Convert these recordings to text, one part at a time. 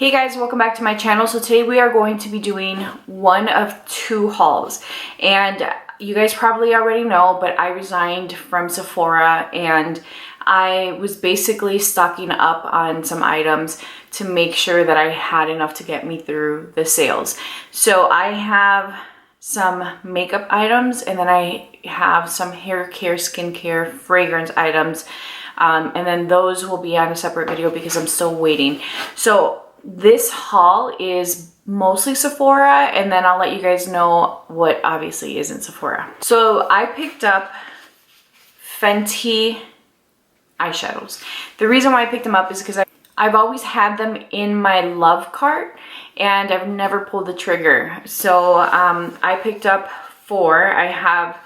Hey guys, welcome back to my channel. So today we are going to be doing one of two hauls, and you guys probably already know, but I resigned from Sephora and I was basically stocking up on some items to make sure that I had enough to get me through the sales. So I have some makeup items, and then I have some hair care, skincare, fragrance items, and then those will be on a separate video because I'm still waiting. So this haul is mostly Sephora, and then I'll let you guys know what obviously isn't Sephora. So I picked up Fenty eyeshadows. The reason why I picked them up is because I've always had them in my love cart and I've never pulled the trigger. So I picked up four. I have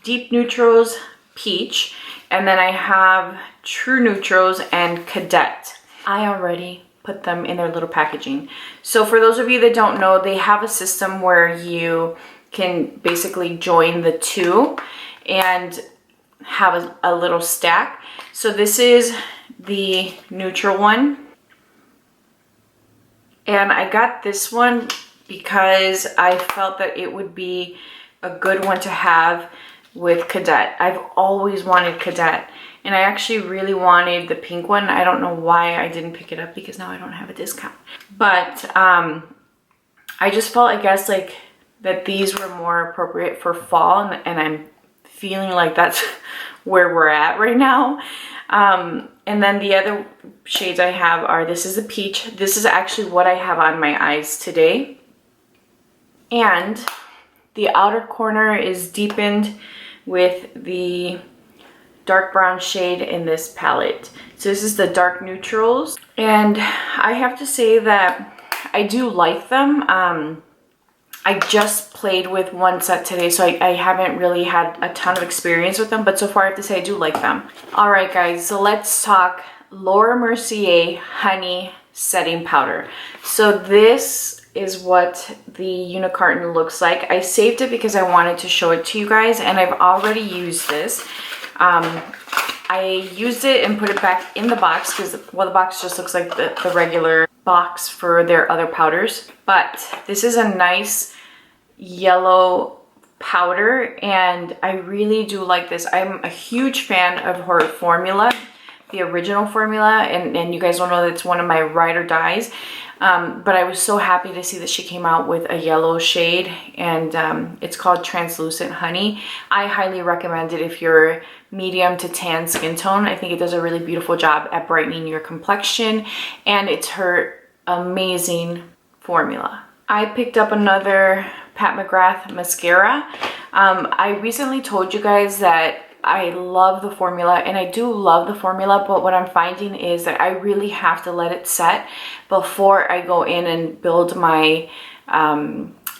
Deep Neutrals, Peach, and then I have True Neutrals and Cadet. I already put them in their little packaging. So for those of you that don't know, they have a system where you can basically join the two and have a little stack. So this is the neutral one, and I got this one because I felt that it would be a good one to have with Cadet. I've always wanted Cadet, and I actually really wanted the pink one. I don't know why I didn't pick it up because now I don't have a discount. But I just felt, I guess, like that these were more appropriate for fall, and I'm feeling like that's where we're at right now. And then the other shades I have are, this is a peach. This is actually what I have on my eyes today. And the outer corner is deepened with the dark brown shade in this palette. So this is the dark neutrals, and I have to say that I do like them. I just played with one set today, so I haven't really had a ton of experience with them, but so far I have to say I do like them. All right guys, so let's talk Laura Mercier Honey Setting Powder. So this is what the unicarton looks like. I saved it because I wanted to show it to you guys, and I've already used this. I used it and put it back in the box because, well, the box just looks like the regular box for their other powders. But this is a nice yellow powder, and I really do like this. I'm a huge fan of her formula, the original formula, and you guys don't know that it's one of my ride or dies. But I was so happy to see that she came out with a yellow shade, and it's called Translucent Honey. I highly recommend it if you're medium to tan skin tone. I think it does a really beautiful job at brightening your complexion, and it's her amazing formula. I picked up another Pat McGrath mascara. I recently told you guys that I love the formula, and I do love the formula, but what I'm finding is that I really have to let it set before I go in and build my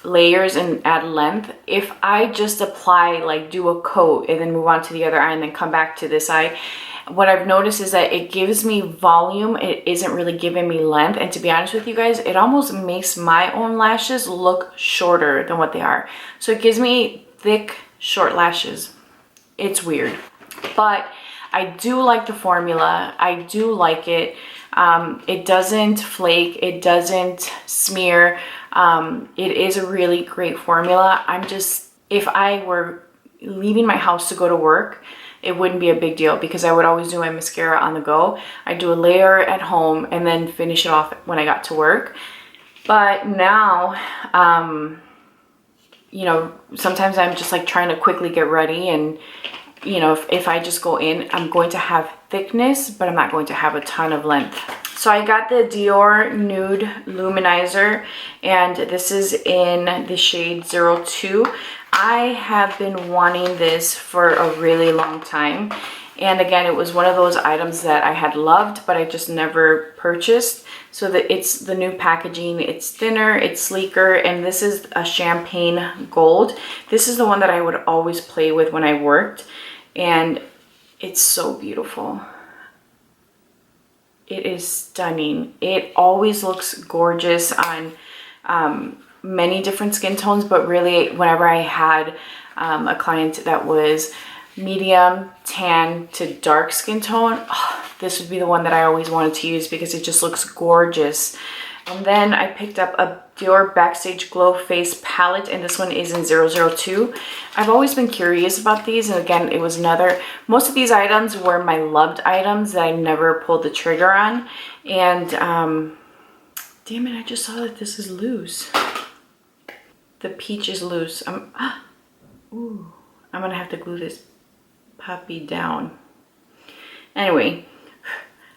layers and add length. If I just apply, like do a coat and then move on to the other eye and then come back to this eye, what I've noticed is that it gives me volume. It isn't really giving me length, and to be honest with you guys, it almost makes my own lashes look shorter than what they are. So it gives me thick, short lashes. It's weird, but I do like the formula. I do like it. It doesn't flake. It doesn't smear. It is a really great formula. If I were leaving my house to go to work, it wouldn't be a big deal because I would always do my mascara on the go. I do a layer at home and then finish it off when I got to work. But now, you know, sometimes I'm just like trying to quickly get ready, and you know, if I just go in, I'm going to have thickness, but I'm not going to have a ton of length. So I got the Dior Nude Luminizer, and this is in the shade 02. I have been wanting this for a really long time, and again, it was one of those items that I had loved, but I just never purchased. So that it's the new packaging. It's thinner, it's sleeker, and this is a champagne gold. This is the one that I would always play with when I worked, and it's so beautiful. It is stunning. It always looks gorgeous on many different skin tones, but really whenever I had a client that was medium tan to dark skin tone, this would be the one that I always wanted to use because it just looks gorgeous And then I picked up a Dior Backstage Glow Face palette, and this one is in 002. I've always been curious about these, and again, it was another, most of these items were my loved items that I never pulled the trigger on. And damn it, I just saw that this is loose. The peach is loose. Ooh, I'm gonna have to glue this puppy down. Anyway,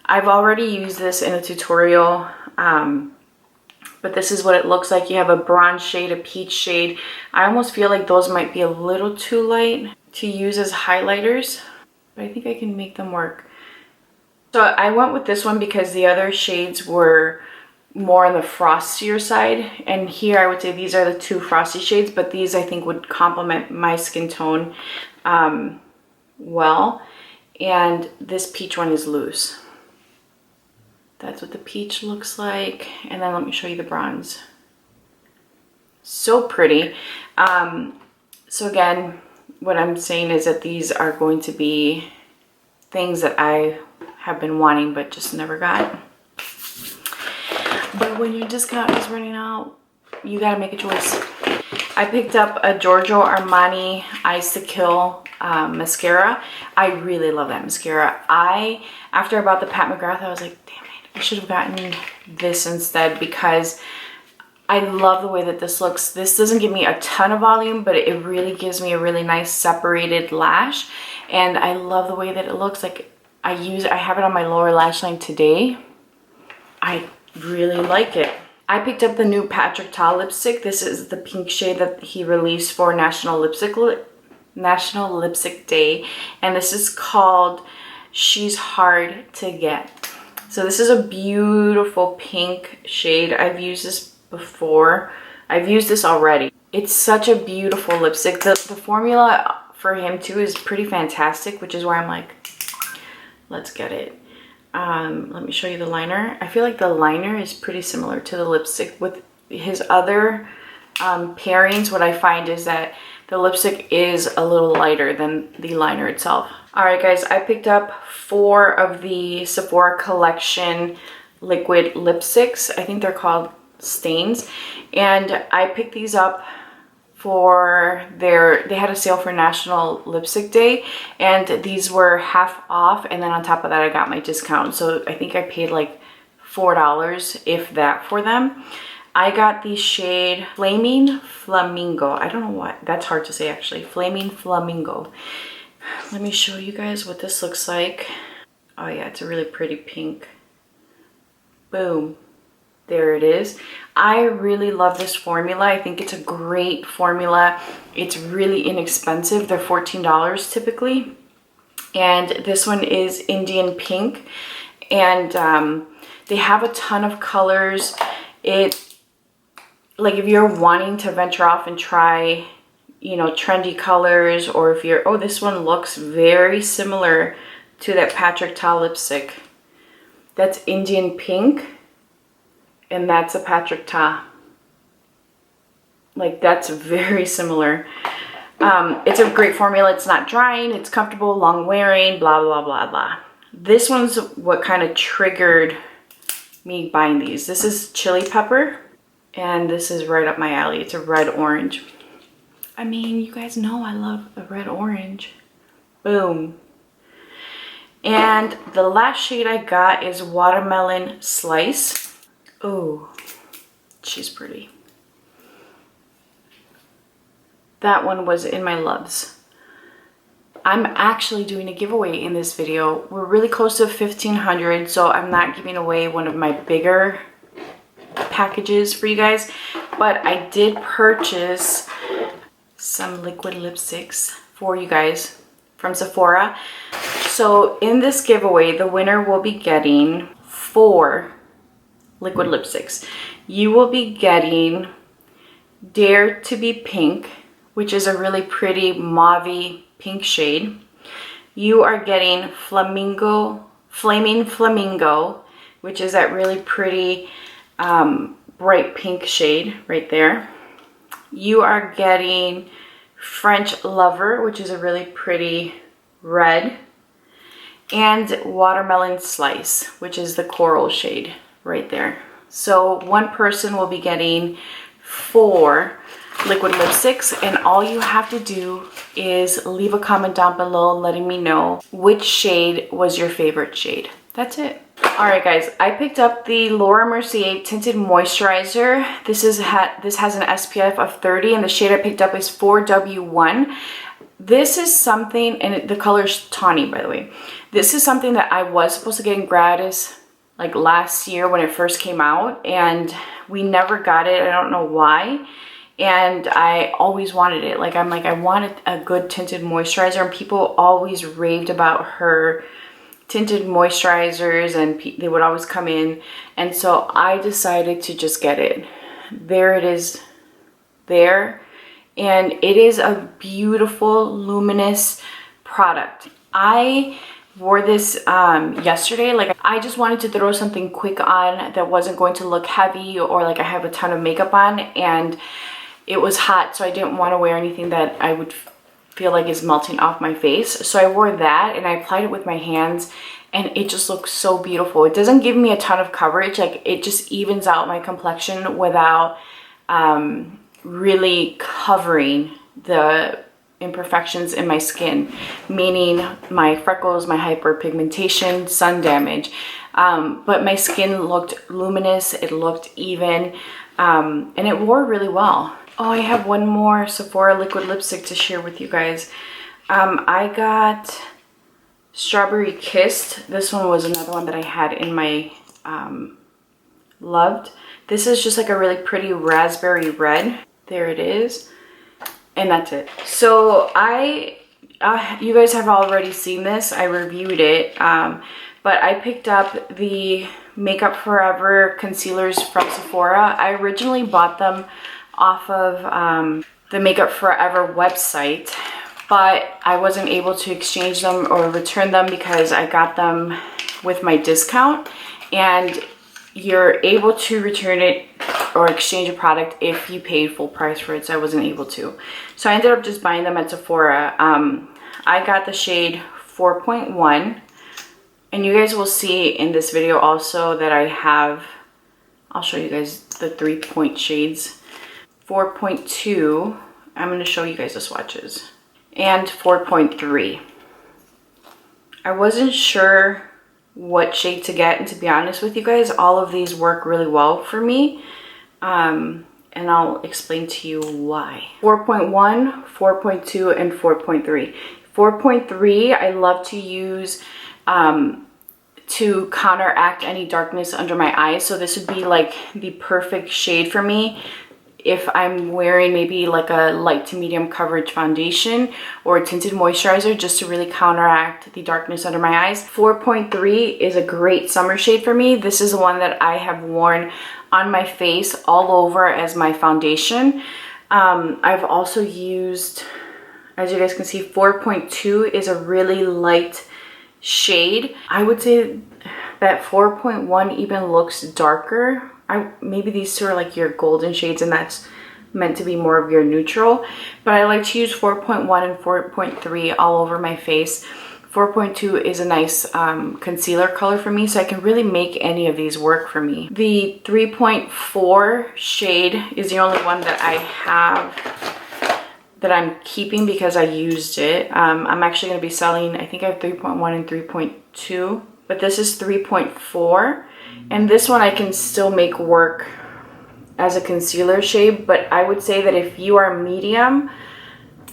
I've already used this in a tutorial, but this is what it looks like. You have a bronze shade, a peach shade. I almost feel like those might be a little too light to use as highlighters, but I think I can make them work. So I went with this one because the other shades were more on the frostier side, and here I would say these are the two frosty shades, but these I think would complement my skin tone well. And this peach one is loose. That's what the peach looks like. And then let me show you the bronze. So pretty. So again, what I'm saying is that these are going to be things that I have been wanting but just never got. But when your discount is running out, you gotta make a choice. I picked up a Giorgio Armani Eyes to Kill mascara. I really love that mascara. After I bought the Pat McGrath, I was like, damn it, I should have gotten this instead, because I love the way that this looks. This doesn't give me a ton of volume, but it really gives me a really nice separated lash. And I love the way that it looks. Like I have it on my lower lash line today. I really like it. I picked up the new Patrick Ta lipstick. This is the pink shade that he released for National Lipstick Day, and this is called She's Hard to Get. So this is a beautiful pink shade. I've used this before. I've used this already. It's such a beautiful lipstick. The formula for him too is pretty fantastic, which is why I'm like, let's get it. Let me show you the liner. I feel like the liner is pretty similar to the lipstick. With his other pairings, what I find is that the lipstick is a little lighter than the liner itself. All right, guys, I picked up 4 of the Sephora collection liquid lipsticks. I think they're called Stains. And I picked these up for they had a sale for National Lipstick Day, and these were half off, and then on top of that I got my discount, so I think I paid like $4, if that, for them. I got the shade Flaming Flamingo. I don't know what, that's hard to say actually. Flaming Flamingo. Let me show you guys what this looks like. Oh yeah, it's a really pretty pink. Boom. There it is. I really love this formula. I think it's a great formula. It's really inexpensive. They're $14 typically. And this one is Indian Pink. And they have a ton of colors. Like if you're wanting to venture off and try, you know, trendy colors, or if you're, oh, this one looks very similar to that Patrick Ta lipstick. That's Indian Pink. And that's a Patrick Ta. Like, that's very similar. It's a great formula. It's not drying. It's comfortable, long wearing, blah, blah, blah, blah. This one's what kind of triggered me buying these. This is Chili Pepper. And this is right up my alley. It's a red orange. I mean, you guys know I love a red orange. Boom. And the last shade I got is Watermelon Slice. Oh, she's pretty. That one was in my loves. I'm actually doing a giveaway in this video. We're really close to 1,500, so I'm not giving away one of my bigger packages for you guys. But I did purchase some liquid lipsticks for you guys from Sephora. So in this giveaway, the winner will be getting 4 liquid lipsticks. You will be getting Dare to Be Pink, which is a really pretty mauve-y pink shade. You are getting Flaming Flamingo, which is that really pretty bright pink shade right there. You are getting French Lover, which is a really pretty red, and Watermelon Slice, which is the coral shade right there. So one person will be getting 4 liquid lipsticks, and all you have to do is leave a comment down below letting me know which shade was your favorite shade. That's it. All right, guys, I picked up the Laura Mercier Tinted Moisturizer. This has an SPF of 30, and the shade I picked up is 4W1. This is something, and the color is tawny, by the way. This is something that I was supposed to get in gratis like last year when it first came out, and we never got it. I don't know why. And I always wanted it. Like, I'm like, I wanted a good tinted moisturizer, and people always raved about her tinted moisturizers, and they would always come in, and so I decided to just get it. There it is there, and it is a beautiful luminous product. I wore this yesterday. Like, I just wanted to throw something quick on that wasn't going to look heavy or like I have a ton of makeup on, and it was hot, so I didn't want to wear anything that I would feel like is melting off my face. So I wore that, and I applied it with my hands, and it just looks so beautiful. It doesn't give me a ton of coverage. Like, it just evens out my complexion without really covering the imperfections in my skin, meaning my freckles, my hyperpigmentation, sun damage. But my skin looked luminous, it looked even, and it wore really well. Oh, I have one more Sephora liquid lipstick to share with you guys. I got Strawberry Kissed. This one was another one that I had in my loved. This is just like a really pretty raspberry red. There it is. And that's it. So you guys have already seen this. I reviewed it. But I picked up the Makeup Forever concealers from Sephora. I originally bought them off of the Makeup Forever website, but I wasn't able to exchange them or return them because I got them with my discount, and you're able to return it or exchange a product if you paid full price for it, so I wasn't able to. So I ended up just buying them at Sephora. I got the shade 4.1, and you guys will see in this video also that I have, I'll show you guys the 3-point shades. 4.2, I'm going to show you guys the swatches, and 4.3. I wasn't sure what shade to get, and to be honest with you guys, all of these work really well for me, and I'll explain to you why. 4.1, 4.2, and 4.3. 4.3 I love to use to counteract any darkness under my eyes, so this would be like the perfect shade for me if I'm wearing maybe like a light to medium coverage foundation or a tinted moisturizer, just to really counteract the darkness under my eyes. 4.3 is a great summer shade for me. This is the one that I have worn on my face all over as my foundation. I've also used, as you guys can see, 4.2 is a really light shade. I would say that 4.1 even looks darker. Maybe these two are like your golden shades, and that's meant to be more of your neutral, but I like to use 4.1 and 4.3 all over my face. 4.2 is a nice concealer color for me, so I can really make any of these work for me. The 3.4 shade is the only one that I have that I'm keeping because I used it. I'm actually going to be selling, I think I have 3.1 and 3.2, but this is 3.4. And this one I can still make work as a concealer shade, but I would say that if you are medium,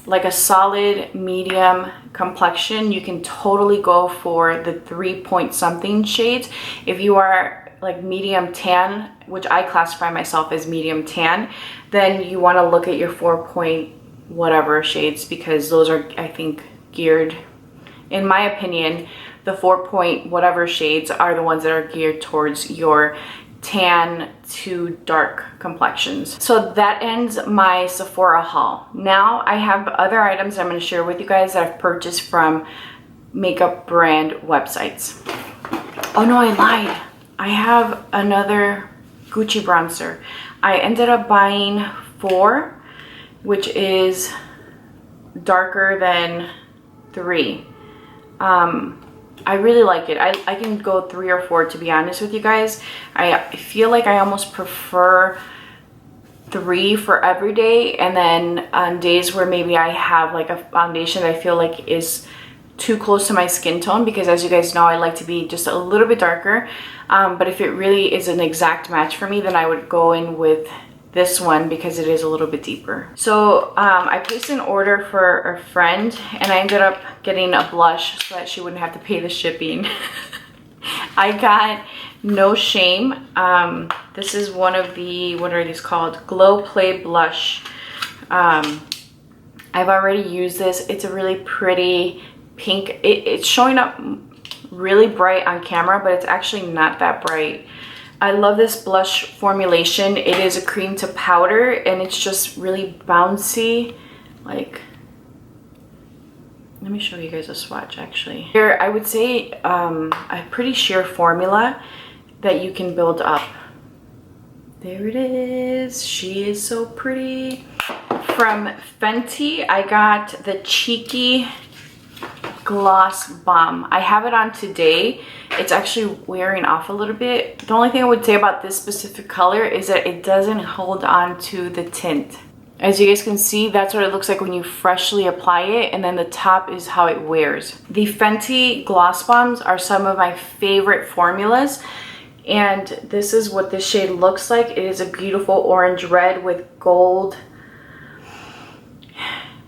like a solid medium complexion, you can totally go for the 3-point something shades. If you are like medium tan, which I classify myself as medium tan, then you want to look at your 4-point whatever shades, because those are, I think, geared, in my opinion, the 4-point whatever shades are the ones that are geared towards your tan to dark complexions. So that ends my Sephora haul. Now I have other items I'm going to share with you guys that I've purchased from makeup brand websites. Oh no, I lied. I have another Gucci bronzer. I ended up buying 4, which is darker than 3. I really like it. I can go 3 or 4, to be honest with you guys. I feel like I almost prefer 3 for every day, and then on days where maybe I have like a foundation that I feel like is too close to my skin tone, because as you guys know, I like to be just a little bit darker, but if it really is an exact match for me, then I would go in with this one because it is a little bit deeper. So I placed an order for a friend, and I ended up getting a blush so that she wouldn't have to pay the shipping. I got No Shame. This is one of the, what are these called? Glow Play Blush. I've already used this. It's a really pretty pink. It's showing up really bright on camera, but it's actually not that bright. I love this blush formulation. It is a cream to powder, and it's just really bouncy. Like, let me show you guys a swatch actually. Here, I would say a pretty sheer formula that you can build up. There it is. She is so pretty. From Fenty, I got the Cheeky Gloss Bomb. I have it on today. It's actually wearing off a little bit. The only thing I would say about this specific color is that it doesn't hold on to the tint. As you guys can see, that's what it looks like when you freshly apply it, and then the top is how it wears. The Fenty Gloss Bombs are some of my favorite formulas, and this is what this shade looks like. It is a beautiful orange red with gold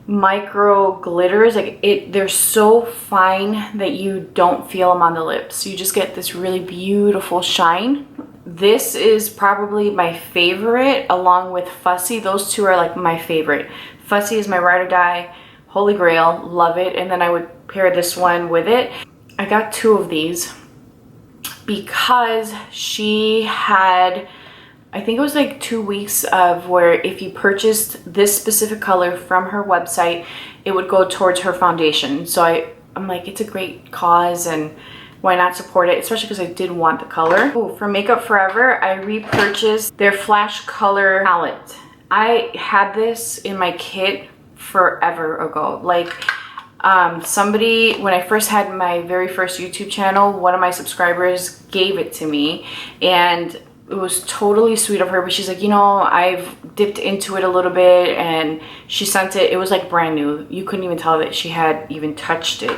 micro glitters. Like, they're so fine that you don't feel them on the lips. You just get this really beautiful shine. This is probably my favorite, along with Fussy. Those two are like my favorite. Fussy is my ride or die, holy grail, love it. And then I would pair this one with it. I got 2 of these because she had, I think it was like 2 weeks of where if you purchased this specific color from her website, it would go towards her foundation. So I'm like, it's a great cause, and why not support it, especially because I did want the color. Oh, for Makeup Forever, I repurchased their Flash Color palette. I had this in my kit forever ago. Like, somebody, when I first had my very first YouTube channel, one of my subscribers gave it to me, and it was totally sweet of her, but she's like, you know, I've dipped into it a little bit, and she sent it. It was like brand new. You couldn't even tell that she had even touched it.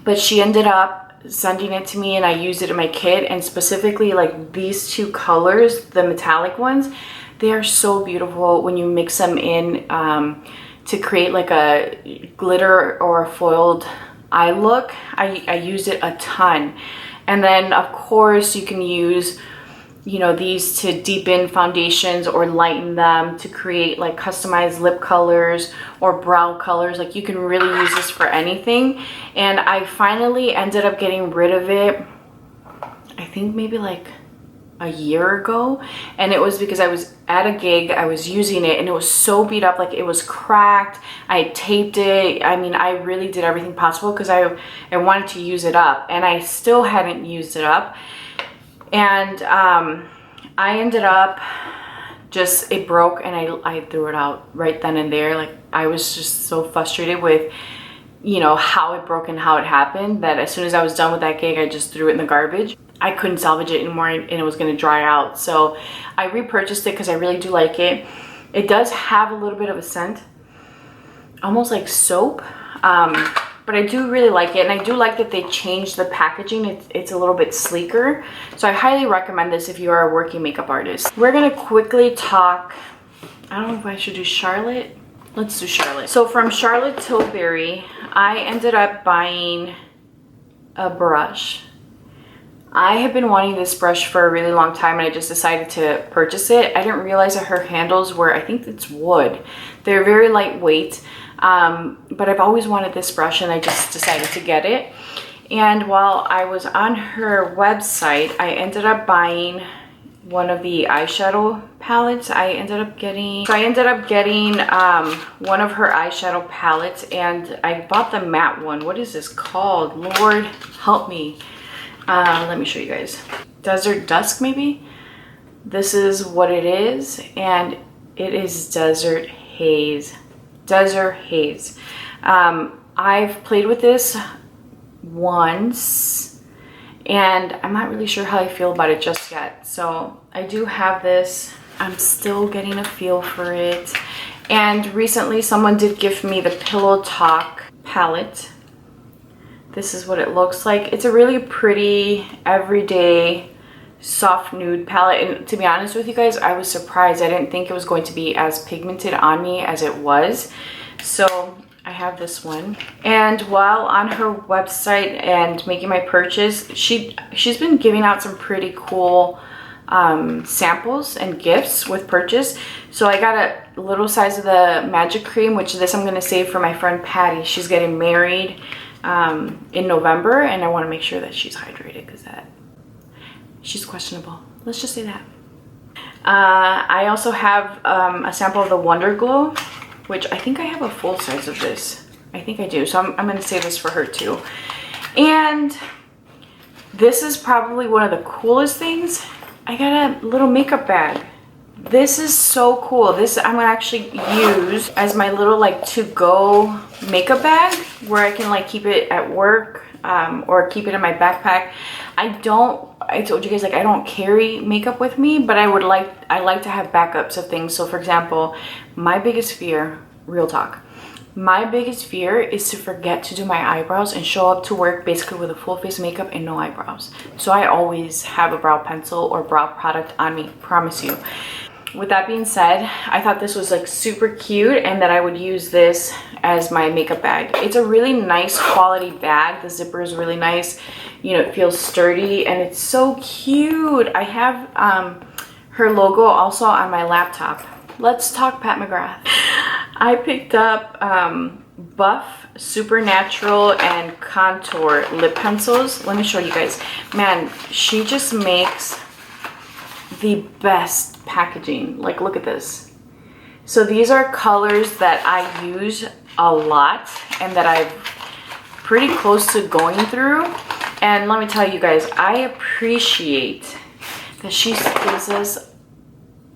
But she ended up sending it to me, and I used it in my kit, and specifically like these 2 colors, the metallic ones, they are so beautiful when you mix them in to create like a glitter or a foiled eye look. I used it a ton. And then of course you can use, you know, these to deepen foundations or lighten them to create like customized lip colors or brow colors. Like, you can really use this for anything. And I finally ended up getting rid of it, I think maybe like a year ago, and it was because I was at a gig, I was using it, and it was so beat up, like it was cracked. I taped it. I mean, I really did everything possible because I wanted to use it up, and I still hadn't used it up. And I ended up just, it broke, and I threw it out right then and there. Like, I was just so frustrated with, you know, how it broke and how it happened, that as soon as I was done with that gig, I just threw it in the garbage. I couldn't salvage it anymore, and it was going to dry out. So I repurchased it because I really do like it. It does have a little bit of a scent, almost like soap, but I do really like it. And I do like that they changed the packaging. It's a little bit sleeker. So I highly recommend this if you are a working makeup artist. We're going to quickly talk, I don't know if I should do Charlotte. Let's do Charlotte. So from Charlotte Tilbury, I ended up buying a brush. I have been wanting this brush for a really long time, and I just decided to purchase it. I didn't realize that her handles were, I think it's wood. They're very lightweight, but I've always wanted this brush, and I just decided to get it. And while I was on her website, I ended up buying one of the eyeshadow palettes. I ended up getting one of her eyeshadow palettes, and I bought the matte one. What is this called? Lord help me. Let me show you guys. Desert Dusk, maybe? This is what it is, and it is Desert Haze. Desert Haze. I've played with this once, and I'm not really sure how I feel about it just yet. So I do have this. I'm still getting a feel for it. And recently someone did give me the Pillow Talk palette. This is what it looks like. It's a really pretty, everyday, soft nude palette. And to be honest with you guys, I was surprised. I didn't think it was going to be as pigmented on me as it was. So I have this one. And while on her website and making my purchase, she's been giving out some pretty cool samples and gifts with purchase. So I got a little size of the Magic Cream, which this I'm going to save for my friend Patty. She's getting married in November, and I want to make sure that she's hydrated because she's questionable. Let's just say that. I also have a sample of the Wonder Glow, which I think I have a full size of this. I think I do. So I'm going to save this for her too. And this is probably one of the coolest things. I got a little makeup bag. This is so cool. This I'm gonna actually use as my little like to-go makeup bag where I can like keep it at work or keep it in my backpack. I told you guys like I don't carry makeup with me, but I like to have backups of things. So for example, my biggest fear, real talk, my biggest fear is to forget to do my eyebrows and show up to work basically with a full face of makeup and no eyebrows. So I always have a brow pencil or brow product on me, promise you. With that being said, I thought this was like super cute and that I would use this as my makeup bag. It's a really nice quality bag. The zipper is really nice. You know, it feels sturdy and it's so cute. I have her logo also on my laptop. Let's talk Pat McGrath. I picked up Buff, Supernatural, and Contour lip pencils. Let me show you guys. Man, she just makes the best packaging. Like, look at this. So these are colors that I use a lot and that I'm pretty close to going through. And let me tell you guys, I appreciate that she gives us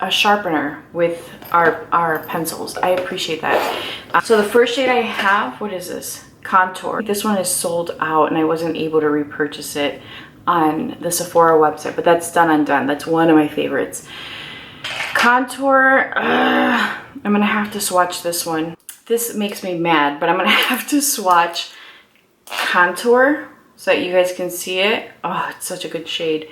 a sharpener with our pencils. I appreciate that. So the first shade I have, what is this? Contour. This one is sold out and I wasn't able to repurchase it on the Sephora website, but that's done undone. That's one of my favorites. Contour, I'm gonna have to swatch this one. This makes me mad, but I'm gonna have to swatch Contour so that you guys can see it. Oh, it's such a good shade.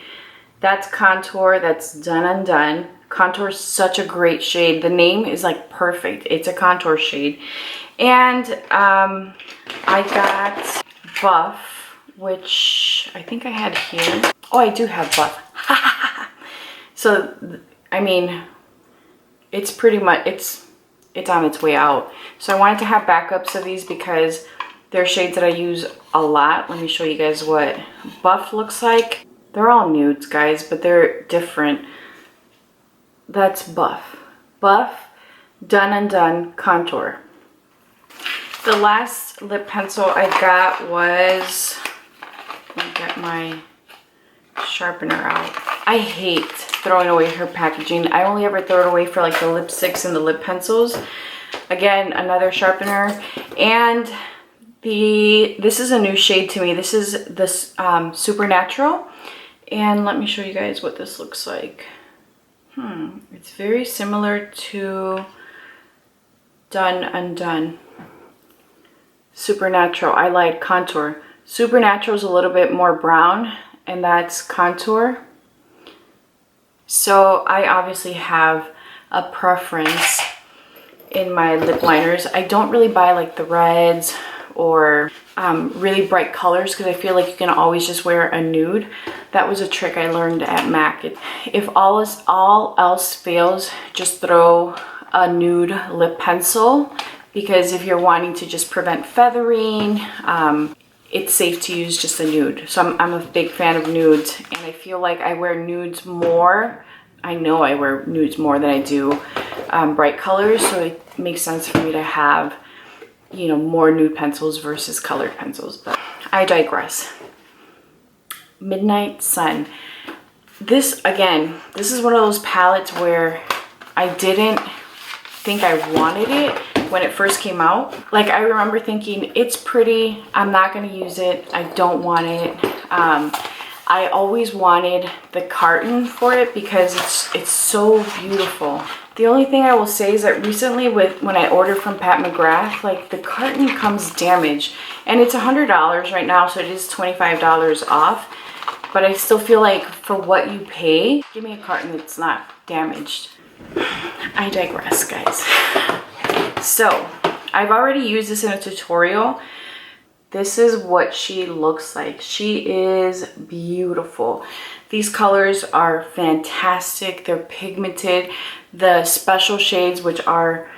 That's Contour, that's done undone. Contour is such a great shade. The name is like perfect. It's a contour shade. And I got Buff, which I think I had here. Oh, I do have Buff. So, I mean, it's pretty much, it's on its way out. So I wanted to have backups of these because they're shades that I use a lot. Let me show you guys what Buff looks like. They're all nudes, guys, but they're different. That's Buff. Buff, Done Undone, Contour. The last lip pencil I got was, let me get my sharpener out. I hate throwing away her packaging. I only ever throw it away for like the lipsticks and the lip pencils. Again, another sharpener. And this is a new shade to me. This is this Supernatural. And let me show you guys what this looks like. It's very similar to Done Undone. Supernatural, I like Contour. Supernatural is a little bit more brown, and that's Contour. So I obviously have a preference in my lip liners. I don't really buy like the reds or really bright colors because I feel like you can always just wear a nude. That was a trick I learned at MAC. If all else fails, just throw a nude lip pencil, because if you're wanting to just prevent feathering, it's safe to use just a nude. So I'm a big fan of nudes, and I feel like I wear nudes more. I know I wear nudes more than I do bright colors, so it makes sense for me to have, you know, more nude pencils versus colored pencils, but I digress. Midnight Sun. This, again, this is one of those palettes where I didn't think I wanted it, when it first came out. Like, I remember thinking, it's pretty, I'm not gonna use it, I don't want it. I always wanted the carton for it because it's so beautiful. The only thing I will say is that recently when I ordered from Pat McGrath, like the carton comes damaged, and it's $100 right now, so it is $25 off. But I still feel like for what you pay, give me a carton that's not damaged. I digress, guys. So I've already used this in a tutorial. This is what she looks like. She is beautiful. These colors are fantastic. They're pigmented. The special shades, which are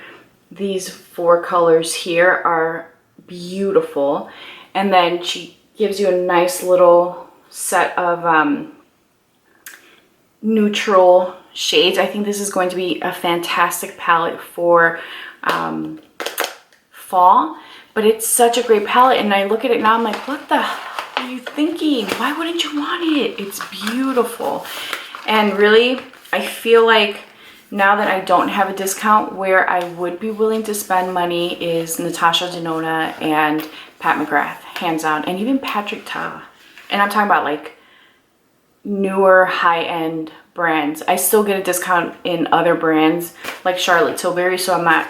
these 4 colors here, are beautiful. And then she gives you a nice little set of neutral shades. I think this is going to be a fantastic palette for fall. But it's such a great palette, and I look at it now, I'm like, what the hell are you thinking? Why wouldn't you want it? It's beautiful. And really, I feel like now that I don't have a discount, where I would be willing to spend money is Natasha Denona and Pat McGrath, hands down, and even Patrick Ta. And I'm talking about like newer high-end brands. I still get a discount in other brands like Charlotte Tilbury, so I'm not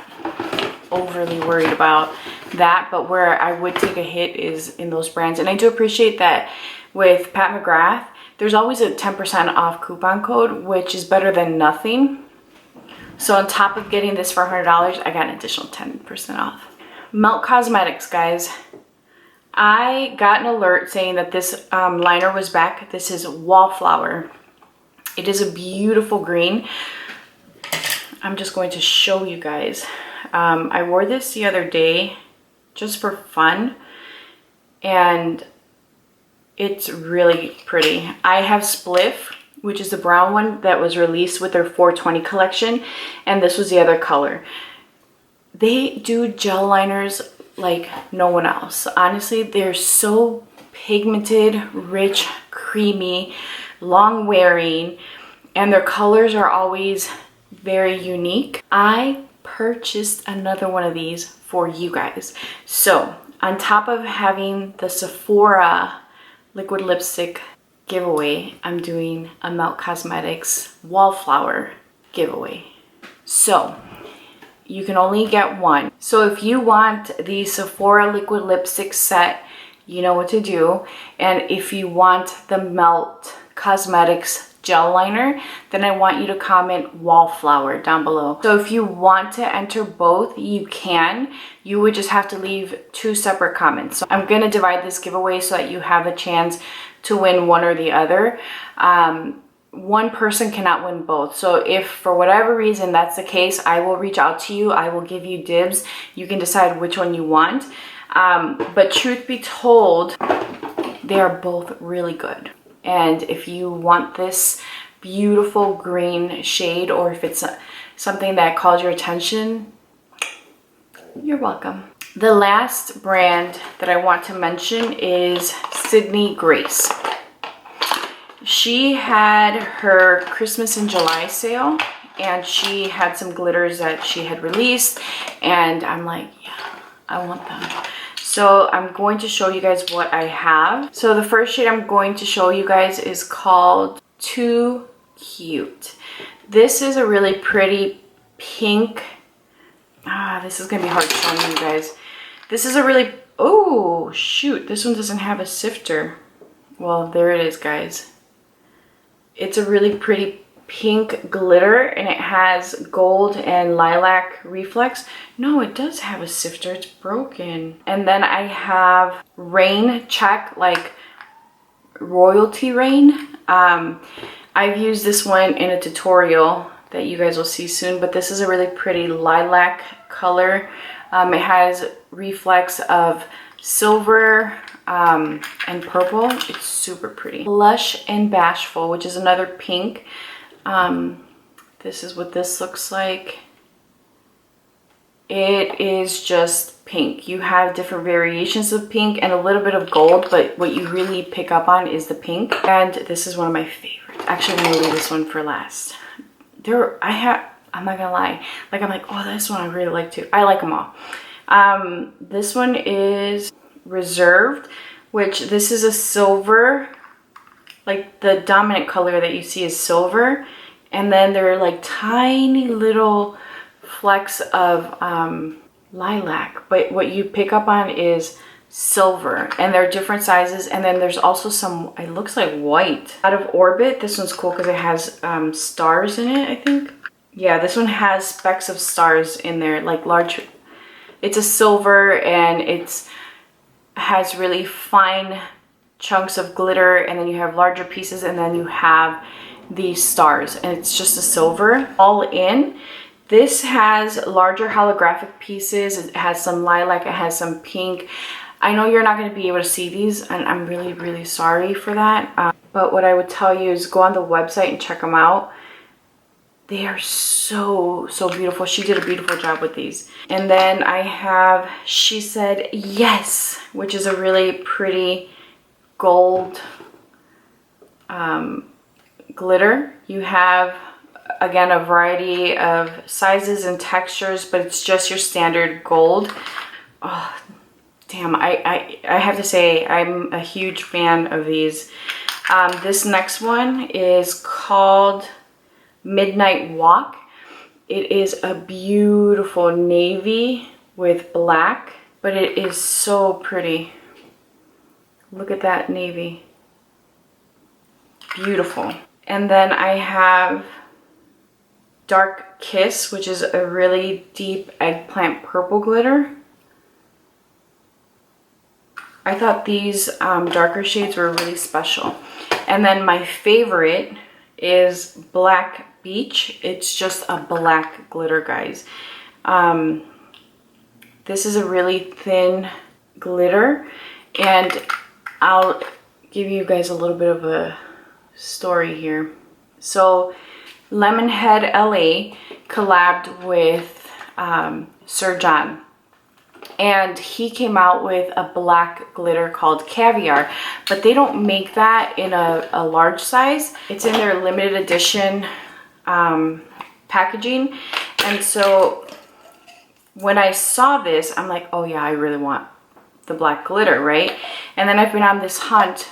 overly worried about that. But where I would take a hit is in those brands. And I do appreciate that with Pat McGrath, there's always a 10% off coupon code, which is better than nothing. So on top of getting this for $100, I got an additional 10% off. Melt Cosmetics, guys. I got an alert saying that this liner was back. This is Wallflower. It is a beautiful green. I'm just going to show you guys. I wore this the other day just for fun, and it's really pretty. I have Spliff, which is the brown one that was released with their 420 collection, and this was the other color. They do gel liners like no one else. Honestly, they're so pigmented, rich, creamy, long wearing, and their colors are always very unique. I purchased another one of these for you guys. So on top of having the Sephora liquid lipstick giveaway, I'm doing a Melt Cosmetics Wallflower giveaway. So you can only get one. So if you want the Sephora liquid lipstick set, you know what to do. And if you want the Melt Cosmetics gel liner, then I want you to comment Wallflower down below. So if you want to enter both, you can. You would just have to leave 2 separate comments. So I'm going to divide this giveaway so that you have a chance to win one or the other. One person cannot win both. So if for whatever reason that's the case, I will reach out to you. I will give you dibs. You can decide which one you want. But truth be told, they are both really good. And if you want this beautiful green shade, or if it's something that calls your attention, you're welcome. The last brand that I want to mention is Sydney Grace. She had her Christmas in July sale, and she had some glitters that she had released, and I'm like, yeah, I want them. So I'm going to show you guys what I have. So the first shade I'm going to show you guys is called Too Cute. This is a really pretty pink. This is gonna be hard showing you guys. This is a really, oh shoot, this one doesn't have a sifter. Well, there it is, guys. It's a really pretty pink glitter, and it has gold and lilac reflex. No, it does have a sifter. It's broken. And then I have Rain Check, like Royalty Rain. I've used this one in a tutorial that you guys will see soon, but this is a really pretty lilac color. It has reflex of silver and purple. It's super pretty. Lush and Bashful, which is another pink. This is what this looks like. It is just pink. You have different variations of pink and a little bit of gold, but what you really pick up on is the pink. And this is one of my favorites. Actually, I'm gonna leave this one for last. I'm not gonna lie. Like, I'm like, oh, this one I really like too. I like them all. This one is Reserved, which this is a silver, like the dominant color that you see is silver. And then there are like tiny little flecks of lilac. But what you pick up on is silver, and they're different sizes. And then there's also some, it looks like white. Out of Orbit, this one's cool because it has stars in it, I think. Yeah, this one has specks of stars in there, like large. It's a silver, and it's has really fine chunks of glitter, and then you have larger pieces, and then you have these stars, and it's just a silver all in. This has larger holographic pieces. It has some lilac, it has some pink. I know you're not going to be able to see these, and I'm really, really sorry for that. But what I would tell you is go on the website and check them out. They are so, so beautiful. She did a beautiful job with these. And then I have She Said Yes, which is a really pretty gold glitter. You have, again, a variety of sizes and textures, but it's just your standard gold. Oh, damn, I have to say I'm a huge fan of these. This next one is called Midnight Walk. It is a beautiful navy with black, but it is so pretty. Look at that navy. Beautiful. And then I have Dark Kiss, which is a really deep eggplant purple glitter. I thought these darker shades were really special. And then my favorite is Black Beach. It's just a black glitter, guys. This is a really thin glitter, and I'll give you guys a little bit of a story here. So Lemonhead LA collabed with Sir John, and he came out with a black glitter called Caviar, but they don't make that in a large size. It's in their limited edition packaging. And so when I saw this, I'm like, oh yeah, I really want the black glitter, right? And then I've been on this hunt.